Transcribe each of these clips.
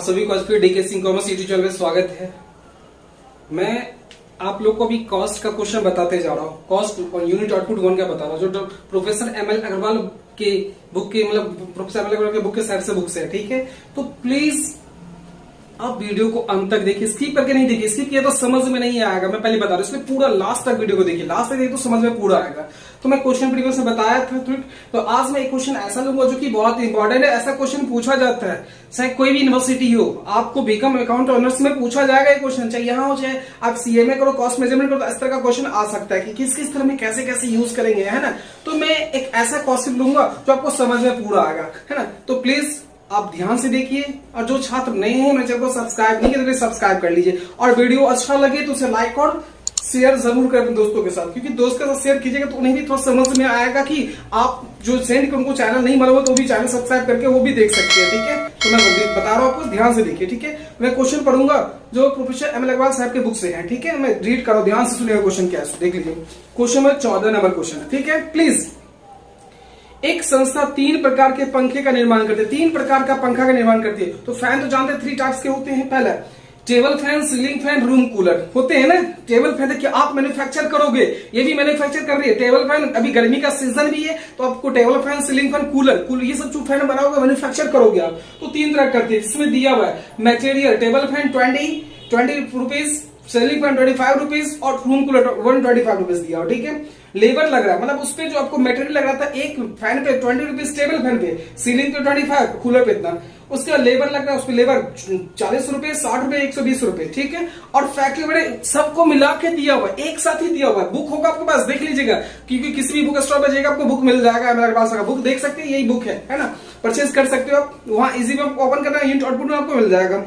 आप सभी को आज फिर DK Singh commerce YouTube channel में स्वागत है। मैं आप लोग को अभी कॉस्ट का क्वेश्चन बताते जा रहा हूँ। कॉस्ट और यूनिट आउटपुट वन का बता रहा हूँ, जो प्रोफेसर एमएल अग्रवाल के बुक के मतलब प्रोफेसर एमएल अग्रवाल के बुक के साइड से बुक से है, ठीक है। तो प्लीज आप वीडियो को अंत तक देखिए, स्किप करके नहीं देखिए। स्किप किया तो समझ में नहीं आएगा, मैं पहले बता रहा हूँ। इसलिए पूरा लास्ट तक वीडियो को देखिए, लास्ट तक देखिए तो समझ में पूरा आएगा। तो मैं क्वेश्चन प्रीवियस में बताया था, तो आज मैं एक क्वेश्चन ऐसा लूंगा जो कि बहुत इंपॉर्टेंट है। ऐसा क्वेश्चन पूछा जाता है चाहे कोई भी यूनिवर्सिटी हो, आपको बीकॉम अकाउंट ऑनर्स में पूछा जाएगा ये क्वेश्चन, चाहे यहाँ हो चाहे आप सीएमए करो, कॉस्ट मेजरमेंट करो, तो इस तरह का क्वेश्चन आ सकता है कि किस किस तरह में कैसे कैसे यूज करेंगे, है ना। तो मैं एक ऐसा क्वेश्चन लूंगा जो आपको समझ में पूरा आएगा, है ना। तो प्लीज आप ध्यान से देखिए, और जो छात्र नए हैं मेरे चैनल को सब्सक्राइब नहीं किया तो सब्सक्राइब कर लीजिए, और वीडियो अच्छा लगे तो उसे लाइक और शेयर जरूर करें दोस्तों के साथ, क्योंकि दोस्त के साथ शेयर कीजिएगा तो उन्हें भी थोड़ा समझ में आएगा कि आप जो सेंड कर उनको चैनल नहीं मालूम तो भी चैनल सब्सक्राइब करके वो भी देख सकते हैं, ठीक है। तो मैं बता रहा हूँ आपको, ध्यान से देखिए, ठीक है। मैं क्वेश्चन पढ़ूंगा जो प्रोफेसर एमएल अग्रवाल साहब के बुक से है, ठीक है। मैं रीड करो, ध्यान से सुनिएगा क्वेश्चन क्या है, देख लीजिए। क्वेश्चन नंबर 14 नंबर क्वेश्चन है, ठीक है। प्लीज, एक संस्था 3 प्रकार के पंखे का निर्माण करती है, 3 प्रकार का पंखा का निर्माण करती है। तो फैन तो जानते हैं 3 टाइप्स के होते हैं। पहला table fan, ceiling fan, room cooler होते हैं ना। टेबल फैन देखिए आप मैन्युफैक्चर करोगे, ये भी मैन्युफैक्चर कर रही है। टेबल फैन अभी गर्मी का सीजन भी है तो आपको table fan, ceiling fan, cooler ये सब जो फैन बनाओगे मैन्युफैक्चर करोगे आप। तो 3 तरह करती है, जिसमें दिया हुआ है material table fan 20 rupees, ceiling fan 25 rupees और रूम कूलर 125 रुपीज दिया हो, ठीक है। लेबर लग रहा है, मतलब उस पे जो आपको मटेरियल लग रहा था एक फैन पे 20 रुपीज टेबल फैन पे, सीलिंग पे 25, कूलर पे इतना। उसका लेबर लग रहा है, उस पे लेबर 40 रुपए, 60 रुपए, 120 रुपए, ठीक है। और फैक्ट्री बड़े सबको मिला के दिया हुआ है, एक साथ ही दिया हुआ है। बुक होगा आपके पास, देख लीजिएगा, क्योंकि किसी भी बुक स्टोर पे जाएगा आपको बुक मिल जाएगा। मेरे पास बुक देख सकते हैं, यही बुक है ना। परचेज कर सकते हो आप, वहां इजी में ओपन करना, यूनिट आउटपुट में आपको मिल जाएगा।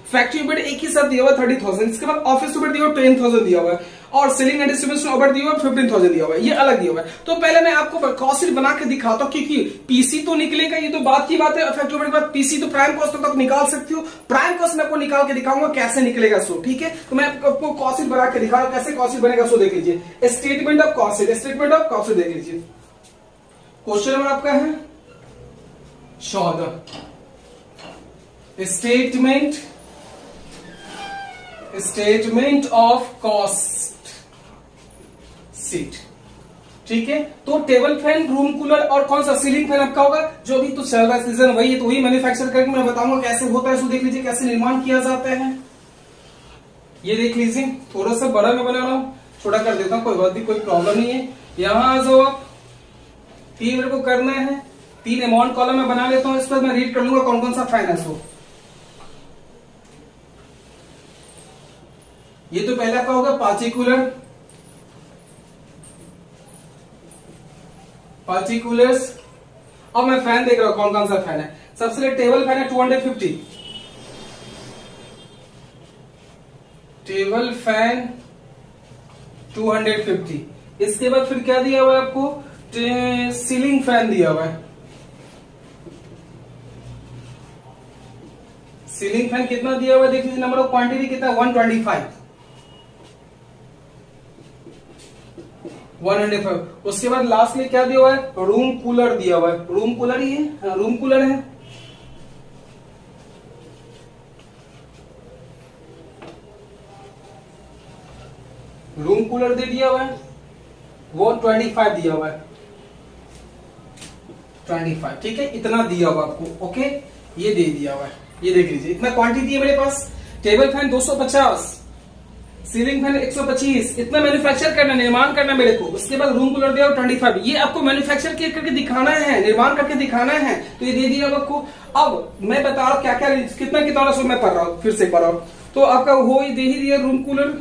फैक्ट्री ओवरहेड एक ही साथ दिया हुआ 30,000, इसके बाद ऑफिस ओवरहेड दिया हुआ 10,000 दिया हुआ है, और सेलिंग एंड डिस्ट्रीब्यूशन ओवरहेड दिया हुआ 15,000 दिया हुआ है, ये अलग दिया हुआ है। तो पहले मैं आपको कॉस्ट शीट बना के दिखाता हूं, क्योंकि पीसी तो निकलेगा, ये तो बात की बात है। फैक्ट्री ओवरहेड के बाद पीसी तो प्राइम कॉस्ट तक निकाल सकते हो। प्राइम कॉस्ट में आपको निकाल के दिखाऊंगा कैसे निकलेगा सो, ठीक है। तो मैं आपको कॉस्ट शीट बना के दिखा रहा हूं कैसे कॉस्ट शीट बनेगा सो, देख लीजिए। Statement of cost sheet, statement of cost sheet देख लीजिए। क्वेश्चन नंबर आपका है 14, स्टेटमेंट ऑफ कॉस्ट शीट, ठीक है। तो टेबल फैन, रूम कूलर और कौन सा सीलिंग फैन आपका होगा, जो भी तो चल रहा है सीजन वही है, तो वही मैन्युफैक्चर करके मैं बताऊंगा कैसे होता है। सो देख लीजिए कैसे निर्माण किया जाता है, ये देख लीजिए। थोड़ा सा बड़ा मैं बना रहा हूं, छोटा कर देता हूं, कोई बात नहीं, कोई प्रॉब्लम नहीं है। यहां आ जाओ आप, 3 मिनट को करना है, 3 अमाउंट कॉलम में बना लेता हूं, इस पर मैं रीड कर लूंगा कौन कौन सा फैन है। सो ये तो पहला का होगा पार्टिकुलर्स, और मैं फैन देख रहा हूं कौन कौन सा फैन है। सबसे पहले टेबल फैन है 250, टेबल फैन 250। इसके बाद फिर क्या दिया हुआ है आपको, सीलिंग फैन दिया हुआ है। सीलिंग फैन कितना दिया हुआ है देख लीजिए, नंबर ऑफ क्वांटिटी कितना, 125। उसके बाद लास्ट में क्या दिया हुआ है, रूम कूलर दिया हुआ है। रूम कूलर ही है, रूम कूलर है। रूम कूलर दे दिया हुआ है, वो 25 दिया हुआ है, 25, ठीक है। इतना दिया हुआ आपको, ओके, ये दे दिया हुआ है, ये देख लीजिए। इतना क्वांटिटी है मेरे पास। टेबल फैन 250, सीलिंग फैन 125, इतना मैन्युफैक्चर करना, निर्माण करना मेरे को। उसके बाद रूम कूलर दिया 25, ये आपको मैन्युफैक्चर करके दिखाना है, निर्माण करके दिखाना है, तो ये दे दिया आपको। अब मैं बता रहा हूँ क्या क्या कितना कितना सो मैं पढ़ रहा हूँ, फिर से पढ़ रहा हूँ। तो आपका वो दे ही दिया रूम कूलर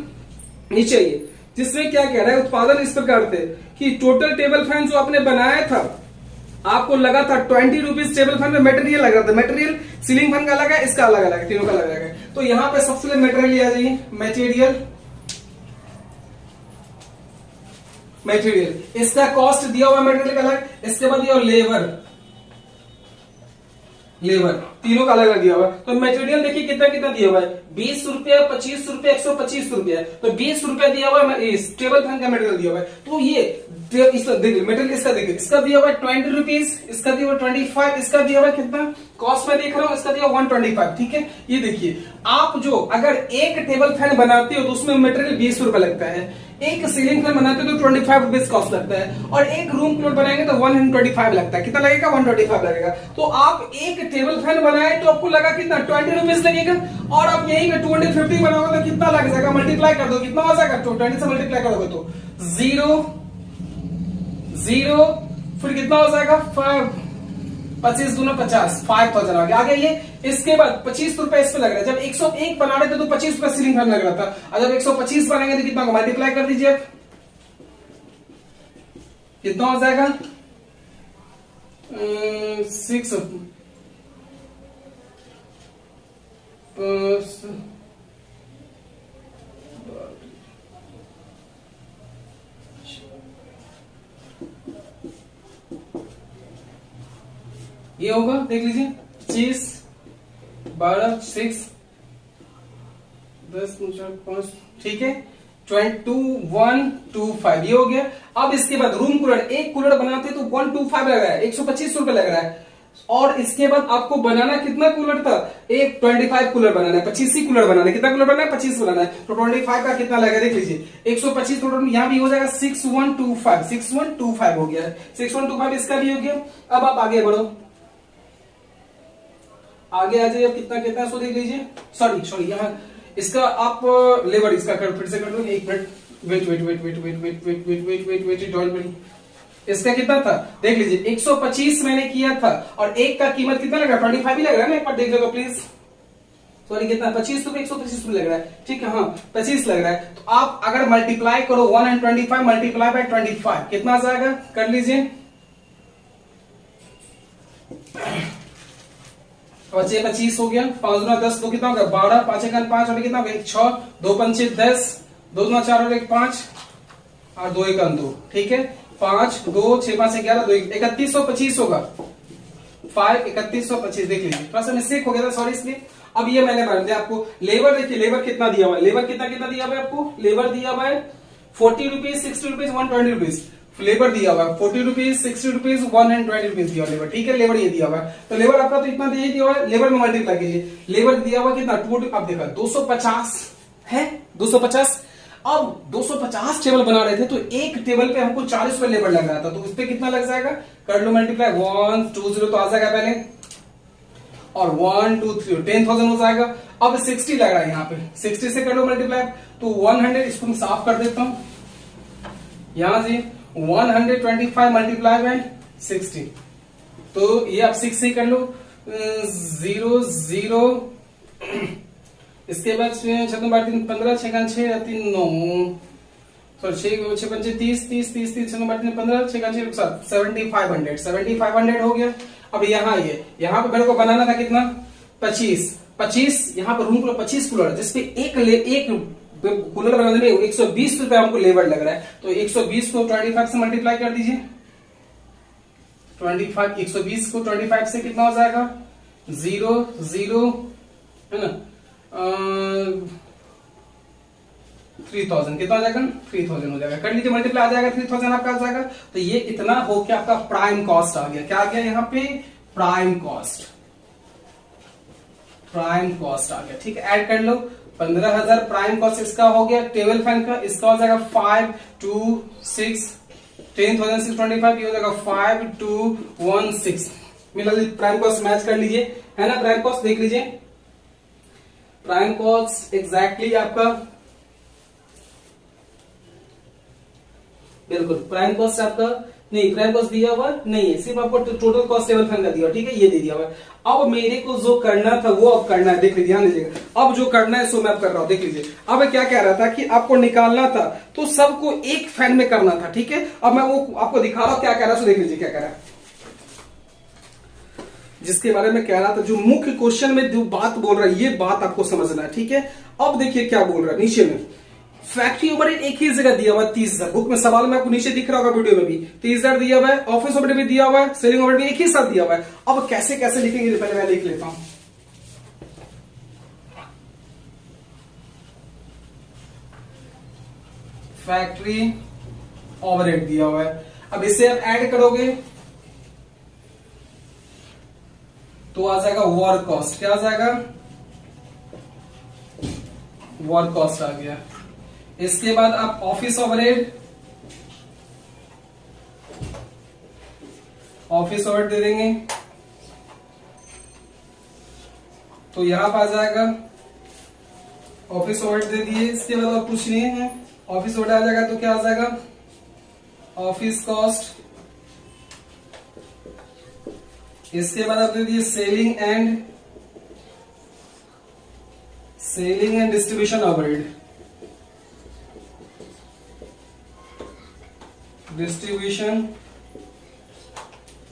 नीचे, ये जिसमें क्या कह रहा है, उत्पादन इस प्रकार थे कि टोटल टेबल फैन जो आपने बनाया था आपको लगा था 20 रुपीज टेबल फैन में मटेरियल लग रहा था। मटेरियल सीलिंग फैन का अलग है, इसका अलग अलग है, तीनों का अलग अलग है। तो यहाँ पे सबसे पहले मटेरियल आ जाइए, मटेरियल, इसका कॉस्ट दिया हुआ मटेरियल का अलग। इसके बाद दिया लेबर, तीनों का अलग अलग दिया हुआ है। तो मटेरियल देखिए कितना कितना दिया हुआ है, 20 रुपया, 25 रुपया, 125 रुपया। तो 20 रुपया दिया हुआ है, इस टेबल फैन का मटेरियल दिया हुआ है। तो ये मटेरियल इसका देखिए, इसका दिया हुआ है 20 रुपीज, इसका दिया हुआ 25, इसका दिया हुआ है कितना कॉस्ट में देख रहा हूं, इसका दिया 125। ठीक है, ये देखिए आप जो अगर एक टेबल फैन बनाते हो तो उसमें मटेरियल 20 रुपए लगता है, एक सीलिंग फैन बनाते हो तो 25 रुपीज कॉस्ट लगता है, और एक रूम कूलर बनाएंगे तो 125 लगता है। कितना लगेगा? 125 लगेगा। तो आप एक टेबल फैन बनाए तो आपको लगा कितना? 20 रुपीज लगेगा, और आप यही में 250 बनाओगे तो कितना लग जाएगा? मल्टीप्लाई कर दो, कितना हो जाएगा? 20 से मल्टीप्लाई करोगे तो 0 फिर कितना हो जाएगा? 5, 25 दूना 50, 5000 आ गया। आगे ये इसके बाद 25 रुपए इस पे लग रहा है। जब 101 बना रहे थे तो 25 रुपए सीलिंग फैन लग रहा था, और जब 125 बनाएंगे तो कितना? मल्टीप्लाई कर दीजिए, कितना हो जाएगा? 6 ये होगा, देख लीजिए 25, 12, 6, 10, 5, ठीक है 2125 ये हो गया। अब इसके बाद रूम कूलर, एक कूलर बनाते तो 125 लग रहा है, 125 रुपए लग रहा है। और इसके बाद आपको बनाना कितना कूलर था? एक 25 कूलर बनाना है, 25 ही कूलर बनाना है। कितना कूलर बनाना है? 25 बनाना है। तो 25 का कितना लगेगा देख लीजिए, 125 टोटल यहां भी हो जाएगा 6125 हो गया है, 6125 इसका भी हो गया। अब आप आगे बढ़ो, आगे आ जाइए। अब कितना कितना है सो देख लीजिए, सॉरी यहाँ इसका आप लेबर इसका फिर से कर लो, एक मिनट, वेट, इसका कितना था देख लीजिए, 125 मैंने किया था, और एक का कीमत कितना लग रहा है? 25 ही लग रहा है ना, एक बार देख लो प्लीज। सॉरी कितना? 25 रुपए, 125 रुपए लग रहा है, ठीक है हाँ 25 लग रहा है। तो आप अगर मल्टीप्लाई करो 125 मल्टीप्लाई बाय 25 कितना आ जाएगा? कर लीजिए, बचे 25 हो गया, 5 दूना 10, दो कितना होगा? 12, 5 1 5 और कितना 6, 2 5 6 10, 2 दूना 4 और 1 5, और 2 1 2, ठीक है 5 2 6 5 11 2 3125 होगा, 5 3125 देख लीजिए, थोड़ा सा मिस्टेक हो गया था सॉरी इसलिए। अब ये मैंने मान दिया आपको। लेबर देखिए, लेबर कितना दिया हुआ है? लेबर कितना कितना दिया हुआ है आपको? लेबर दिया हुआ है 40 रुपीज, 60 रुपीज, 120 रुपीज लेबर दिया हुआ है, 40 रुपीज, 60 रुपीज, 120 रुपीज दिया लेबर, ठीक है लेबर ये दिया हुआ है। तो लेबर आपका तो इतना दिया हुआ है, लेबर में मल्टीप्लाई कीजिए, लेबर दिया हुआ कितना? आप देखा 250 है, 250। अब 250 टेबल बना रहे थे तो एक टेबल पे हमको 40 रुपए लेबर लग रहा था, तो उस पे कितना लग जाएगा? कर लो मल्टीप्लाई, 120 तो आ जाएगा पहले, और 1 2 3 10,000 हो जाएगा। अब 60 लग रहा है यहाँ पे, 60 से कर लो मल्टीप्लाई, तो 100, इसको मैं साफ कर देता हूं यहां से, 125 मल्टीप्लाई बाय 60, तो ये आप 6 से कर लो, 0 0, इसके बाद 6 3 15 6 6 3 9, सॉरी 6 6 5 30 30 30 30 6 3 15 6 6 7 7500 हो गया। अब यहाँ यहाँ पे मेरे को बनाना था कितना? 25 यहाँ पर रूम कूलर 25 कूलर, जिसपे एक कूलर बनाने में 120 रुपए हमको लेबर लग रहा है, तो 120 को 25 से मल्टीप्लाई कर दीजिए, 25 120 को 25 से कितना हो जाएगा? 0 0 है ना, 3000 कितना हो जाएगा? 3000 हो जाएगा, कर लीजिए मल्टीप्लाई, आ जाएगा 3000 आपका आ जाएगा। तो ये इतना हो के आपका प्राइम कॉस्ट आ गया। क्या आ गया यहाँ पे? प्राइम कॉस्ट आ गया, ठीक है ऐड कर लो, 15,000 प्राइम कॉस्ट इसका हो गया। टेबल फैन का इसका हो जाएगा 5 2 6 10,625, ये हो जाएगा 5 2 1 6, मिला प्राइम कॉस्ट मैच कर लीजिए, है ना। प्राइम कॉस्ट देख लीजिए, प्राइम कॉस्ट एग्जैक्टली आपका बिल्कुल प्राइम कॉस्ट आपका नहीं, प्राइम कॉस्ट दिया हुआ नहीं है, सिर्फ आपको टोटल कॉस्ट टेबल फैन का दिया, ठीक है ये दे दिया हुआ है। अब मेरे को जो करना था वो अब करना है, देख लीजिए ध्यान दीजिएगा, अब जो करना है सो मैं अब कर रहा हूं, देख लीजिए। अब क्या कह रहा था कि आपको निकालना था तो सबको एक फैन में करना था, ठीक है। अब मैं वो आपको दिखा रहा हूं क्या कह रहा है, सो देख लीजिए क्या कह रहा है, जिसके बारे में कह रहा था, जो मुख्य क्वेश्चन में जो बात बोल रहा है ये बात आपको समझना है, ठीक है। अब देखिए क्या बोल रहा है नीचे में, फैक्ट्री ओवरहेड एक ही जगह दिया हुआ है 30,000, बुक में सवाल में आपको नीचे दिख रहा होगा, वीडियो में भी 30,000 दिया हुआ है, ऑफिस ओवरहेड भी दिया हुआ है, सेलिंग ओवरहेड भी एक ही साथ दिया हुआ है। अब कैसे कैसे लिखेंगे पहले मैं देख लेता हूं। फैक्ट्री ओवरहेड दिया हुआ है। अब इससे आप ऐड करोगे तो आ जाएगा वर्क कॉस्ट। क्या आ जाएगा? वर्क कॉस्ट आ गया। इसके बाद आप ऑफिस ओवरहेड, ऑफिस ओवरहेड दे देंगे तो यहां पर आ जाएगा ऑफिस ओवरहेड दे दिए। इसके बाद और कुछ नहीं है, ऑफिस ओवरहेड आ जाएगा तो क्या आ जाएगा? Office cost. इसके बाद आप दे दिए selling and distribution overhead, distribution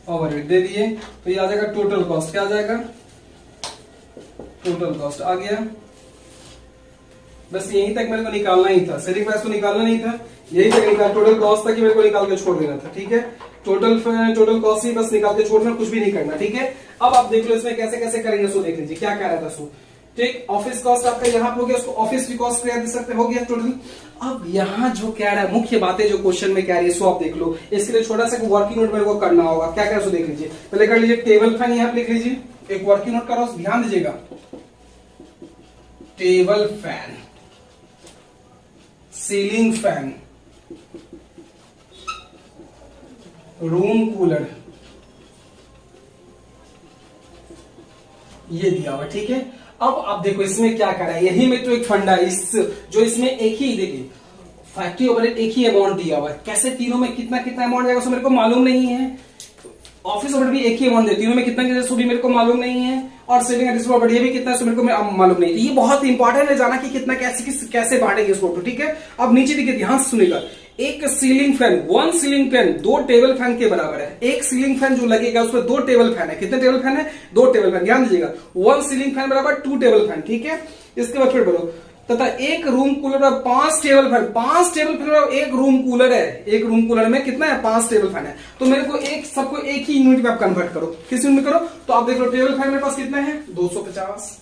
overhead दे दिए तो ये आ जाएगा टोटल कॉस्ट। क्या आ जाएगा? टोटल कॉस्ट आ गया। बस यहीं तक मेरे को निकालना ही था, सेलिंग प्राइस को निकालना नहीं था, यही तक निकाल, टोटल कॉस्ट तक ही मेरे को निकाल के छोड़ देना था। ठीक है, टोटल कॉस्ट ही बस निकाल के छोड़ना, कुछ भी नहीं करना। ठीक है, अब आप देख लो इसमें कैसे कैसे करेंगे। सो देख लीजिए क्या कह रहा था। सो ठीक, ऑफिस कॉस्ट आपका यहाँ पे हो गया, उसको ऑफिस की कॉस्ट दे सकते हो गया टोटल। अब यहाँ जो कह रहा है, मुख्य बातें जो क्वेश्चन में कह रही है, सो आप देख लो। इसके लिए छोटा सा वर्किंग नोट मेरे को करना होगा। क्या क्या सो देख लीजिए, पहले कर लीजिए टेबल फैन, यहाँ पे लिख लीजिए, एक वर्किंग नोट करो, ध्यान दीजिएगा। Table fan, ceiling fan, room cooler, ये दिया हुआ। ठीक है, अब आप देखो इसमें क्या कर रहा है, यही में तो एक फंडा है जो इसमें एक ही, देखिए फैक्ट्री ओवरहेड एक ही अमाउंट दिया हुआ है। कैसे तीनों में कितना कितना अमाउंट जाएगा मेरे को मालूम नहीं है। ऑफिस ओवरहेड भी एक ही अमाउंट है, तीनों में कितना कितना भी मेरे को मालूम नहीं है। और सेलिंग एंड डिस्ट्रीब्यूशन ओवरहेड ये भी कितना है मेरे को मालूम नहीं है। ये बहुत इंपॉर्टेंट है जाना कि कितना कैसे बांटेंगे इसको। ठीक है, अब नीचे देखिए, ध्यान से सुनेगा। एक ceiling fan, one ceiling fan 2 table fan के बराबर है। एक सीलिंग फैन जो लगेगा उसमें 2 टेबल फैन है। कितने टेबल फैन है? 2 टेबल फैन। ध्यान दीजिएगा, 1 सीलिंग फैन बराबर 2 टेबल फैन। ठीक है, इसके बाद फिर बोलो तथा एक रूम कूलर और 5 टेबल फैन। 5 टेबल फैन और एक रूम कूलर है। एक रूम कूलर में कितना है? 5 टेबल फैन है। तो मेरे को सबको एक ही यूनिट में आप कन्वर्ट करो। किस यूनिट में करो? तो आप देख लो टेबल फैन मेरे पास कितना है? 250।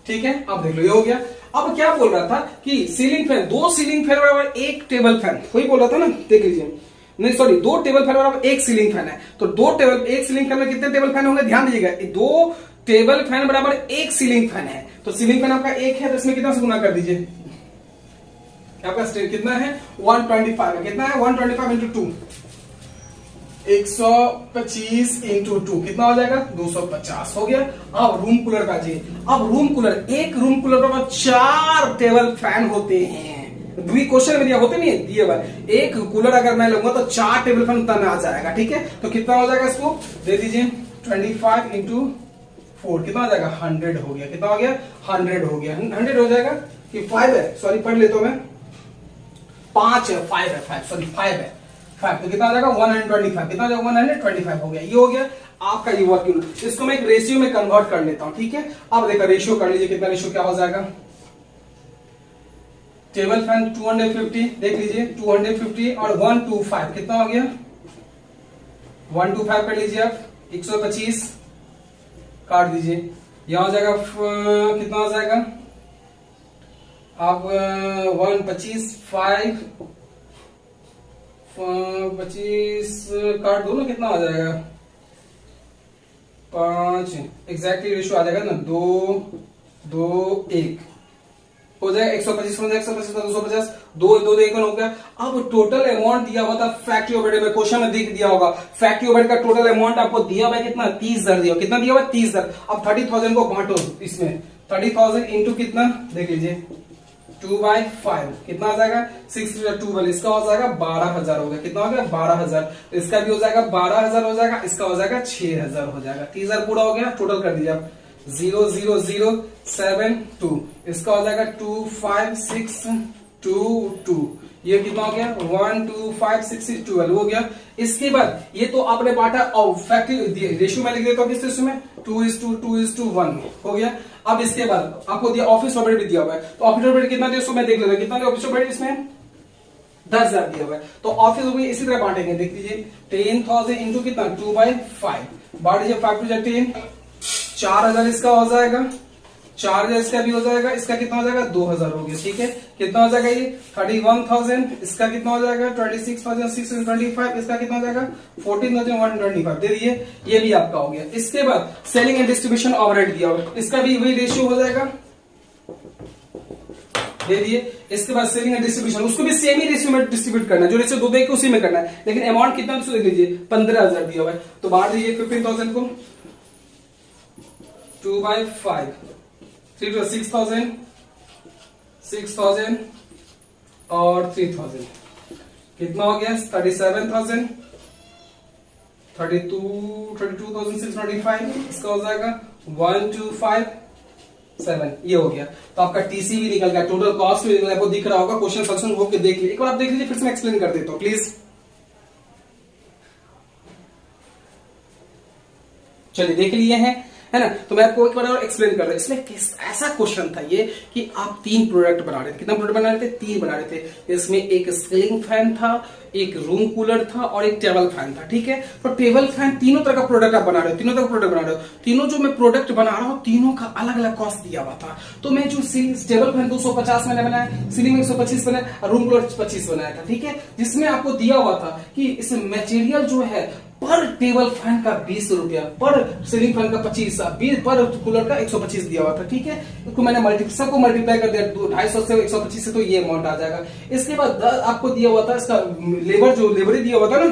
ठीक है, अब देख लो ये हो गया। अब क्या बोल रहा था कि सीलिंग फैन, 2 सीलिंग फैन बराबर 1 टेबल फैन, वही बोल रहा था ना। देख लीजिए, नहीं सॉरी, 2 टेबल फैन बराबर 1 सीलिंग फैन है। तो 1 सीलिंग फैन में कितने टेबल फैन होंगे? ध्यान दीजिएगा, 2 टेबल फैन बराबर 1 सीलिंग फैन है। तो सीलिंग फैन आपका 1 है, तो इसमें कितना से गुना कर दीजिए। आपका कितना है? 125 है। कितना है? 125 इंटू 2, 125 इंटू 2 कितना हो जाएगा? 250 हो गया। अब रूम कूलर का जी, अब रूम कूलर, एक रूम कूलर पर 4 टेबल फैन होते हैं। क्वेश्चन में दिया होते नहीं दिए हुआ, एक कूलर अगर मैं लूंगा तो 4 टेबल फैन उतना में आ जाएगा। ठीक है, तो कितना हो जाएगा? इसको दे दीजिए 25 इंटू 4 कितना हो जाएगा? 100 हो गया। कितना हो गया? 100 हो गया। 100 हो जाएगा कि 5 है, सॉरी पढ़ लेता हूं मैं, 5 है, 5 है, 5 सॉरी 5 है, 5 तो कितना आ जाएगा? 125। कितना हो जाएगा? 125 हो गया। ये हो गया आपका ये वर्किंग। इसको मैं एक रेशियो में कन्वर्ट कर लेता हूं। ठीक है, अब देखा रेशियो कर लीजिए, कितना रेशियो क्या हो जाएगा? टेबल फैन 250, देख लीजिए 250 और 125 कितना हो गया? 125 कर लीजिए आप, 125 काट दीजिए, यहां हो जाएगा कितना हो जाएगा? आप 125 5 25 काट दो ना, कितना आ जाएगा? 5 एग्जैक्टली रेशियो आ जाएगा ना, 2 2 1 हो जाएगा। 125 हो जाएगा, 125 250, 2 2 1 हो गया। अब टोटल अमाउंट दिया हुआ था फैक्ट्री ओवरहेड में, क्वेश्चन में दिया होगा फैक्ट्री ओवरहेड का टोटल अमाउंट आपको दिया हुआ है कितना? 30,000 दिया। कितना दिया हुआ? 30,000। अब 30,000 को बांटो इसमें, 30,000 इंटू कितना देख लीजिए 2/5 कितना आ जाएगा? 6 2 इसका हो जाएगा 12,000 हो गया। कितना हो गया? 12,000। इसका भी हो जाएगा 12,000 हो जाएगा, इसका हो जाएगा 6,000 हो जाएगा। 30,000 पूरा हो गया। टोटल कर दीजिए आप 00072, इसका हो जाएगा 25622। ये कितना हो गया? 12566 हो गया। इसके बाद ये तो आपने बांटा और फैक्ट्री रेशियो में लिख देता हूं, किस में 2:1 हो गया। अब इसके बाद आपको दिया ऑफिस ओवरहेड भी दिया हुआ है, तो ऑफिस ओवरहेड कितना दिया उसको मैं देख लेता हूं। कितना दिया ऑफिस ओवरहेड? इसमें 10,000 दिया हुआ है। तो ऑफिस ओवरहेड इसी तरह बांटेंगे, देख लीजिए 10,000 इंटू कितना 2/5 बांट दीजिए, 5 2 10, 4,000 इसका हो जाएगा 4000 इसका भी हो जाएगा, इसका कितना हो जाएगा 2000 हो गया, ठीक है। कितना हो जाएगा ये 31,000, इसका कितना हो जाएगा 26,625, इसका कितना हो जाएगा 14,125 दे दिए, ये भी आपका हो गया। इसके बाद सेलिंग एंड डिस्ट्रीब्यूशन ओवरहेड दिया हुआ, इसका भी वही रेशियो हो जाएगा, दे दिए। इसके बाद सेलिंग एंड डिस्ट्रीब्यूशन, उसको भी सेम ही रेशियो में डिस्ट्रीब्यूट करना है, जो रेशियो 2 दे के उसी में करना है, लेकिन अमाउंट कितना देख लीजिए 15,000 दिया हुआ है, तो बांट दीजिए 15,000 को 2/5, 3 to 6,000, 6,000 और 3,000, कितना हो गया 37,000, 32,625, इसका हो जाएगा 1257, ये हो गया। तो आपका टीसी भी निकल गया, टोटल कॉस्ट भी निकल गया, आपको दिख रहा होगा, क्वेश्चन सोल्यूशन होकर देख लीजिए, एक बार आप देख लीजिए, फिर से मैं एक्सप्लेन कर देता हूं प्लीज। चलिए देख लिए हैं, है ना। तो मैं आपको एक बार और एक्सप्लेन कर रहा हूं। इसमें ऐसा क्वेश्चन था ये कि आप 3 प्रोडक्ट बना रहे थे, कितना प्रोडक्ट बना रहे थे 3 बना रहे थे। इसमें एक सीलिंग फैन था, एक रूम कूलर था और एक टेबल फैन था, ठीक है। तो टेबल फैन तीनों तरह का प्रोडक्ट आप बना रहे हो, तीनों तरह का प्रोडक्ट बना रहे हो, तीनों जो मैं प्रोडक्ट बना रहा हूं तीनों का अलग अलग कॉस्ट दिया हुआ था। तो मैं जो टेबल फैन 250 मैंने बनाया, सीलिंग में 125 बनाया और रूम कूलर 25 बनाया था, ठीक है। जिसमें आपको दिया हुआ था कि इस मटेरियल जो है पर टेबल फैन का 20 रुपया, पर सीलिंग फैन का 25, पर कूलर का 125 दिया हुआ था, ठीक है। इसको मैंने सबको मल्टीप्लाई कर दिया 250 से 125 से, तो ये अमाउंट आ जाएगा। इसके बाद आपको दिया हुआ था इसका लेबर, जो लेबर दिया हुआ था ना,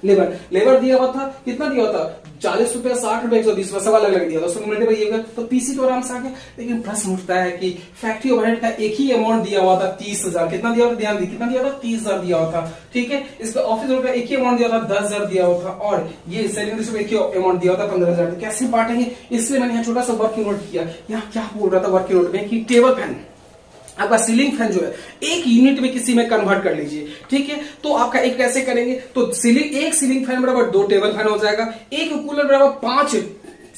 लेबर दिया हुआ था, कितना दिया हुआ था 40 रुपया, 60 रुपया, 120 रुपया, सब अलग अलग दिया था, उसको मल्टीप्लाई ये होगा तो पीसी तो आराम से आ गया। लेकिन प्रश्न उठता है कि फैक्ट्री ओवरहेड का एक ही अमाउंट दिया हुआ था 30,000, कितना दिया हुआ था, ध्यान दी, कितना दिया हुआ था 30,000 दिया हुआ था, ठीक है। इसका ऑफिस का एक ही अमाउंट दिया था 10,000 दिया हुआ था, और ये सेलिंग एक ही अमाउंट दिया होता 15,000। कैसे बांटेंगे, इसलिए मैंने यहाँ छोटा सा वर्किंग नोट किया। यहाँ क्या बोल रहा था वर्किंग नोट में कि टेबल फैन, आपका सीलिंग फैन जो है एक यूनिट में किसी में कन्वर्ट कर लीजिए, ठीक है। तो आपका एक कैसे करेंगे, तो एक सीलिंग फैन बराबर 2 टेबल फैन हो जाएगा, एक कूलर बराबर 5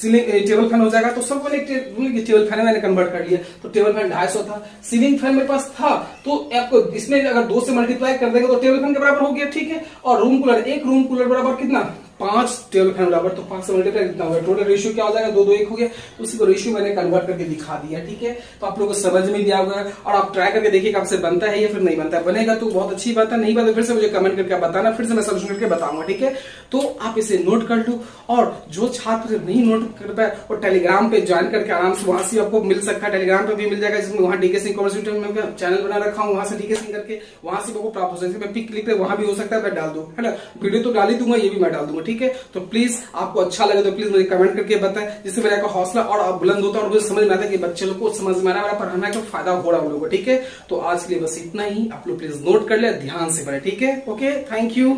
टेबल फैन हो जाएगा। तो सबको टेबल फैन मैंने कन्वर्ट कर लिया, तो टेबल फैन 250 था, सीलिंग फैन मेरे पास था, तो आपको इसमें अगर 2 से मल्टीप्लाई कर देंगे तो टेबल फैन के बराबर हो गया, ठीक है। और रूम कूलर, एक रूम कूलर बराबर कितना 5 टेबल फैन बराबर, तो 5 से मल्टीप्लाई कितना होगा, टोटल रेशियो क्या हो जाएगा 2 2 1 हो गया। तो उसी को रेशियो मैंने कन्वर्ट करके दिखा दिया, ठीक है। तो आप लोगों को समझ में भी आ गया, और आप ट्राई करके देखिए आपसे बनता है या फिर नहीं बनता है। बनेगा तो बहुत अच्छी बात है, नहीं बने फिर से मुझे कमेंट करके बताना, फिर से मैं सोल्यूशन करके बताऊंगा, ठीक है। तो आप इसे नोट कर लो, और जो छात्र नहीं नोट कर पाए वो टेलीग्राम पे ज्वाइन करके आराम से वहां से आपको मिल सकता है, टेलीग्राम पे भी मिल जाएगा, जिसमें वहां डीके सिंह कॉमर्स यूट्यूब में चैनल बना रखा हूं, वहां से डीके सिंह करके वहां से आपको प्राप्त हो सकता है। मैं पिक क्लिक पे वहां भी हो सकता है, मैं डाल दूं, है ना। वीडियो तो डाल ही दूंगा, ये भी मैं डाल दूंगा, ठीक है। तो प्लीज आपको अच्छा लगे तो प्लीज मुझे कमेंट करके बताएं, जिससे मेरा का हौसला और बुलंद होता है और मुझे समझ में आता है कि बच्चे लोग को समझ में आ रहा है, मेरा पढ़ाने का फायदा हो रहा है उन लोगों को, ठीक है। तो आज के लिए बस इतना ही, आप लोग प्लीज नोट कर ले, ध्यान से पढ़े, ठीक है। Okay, thank you.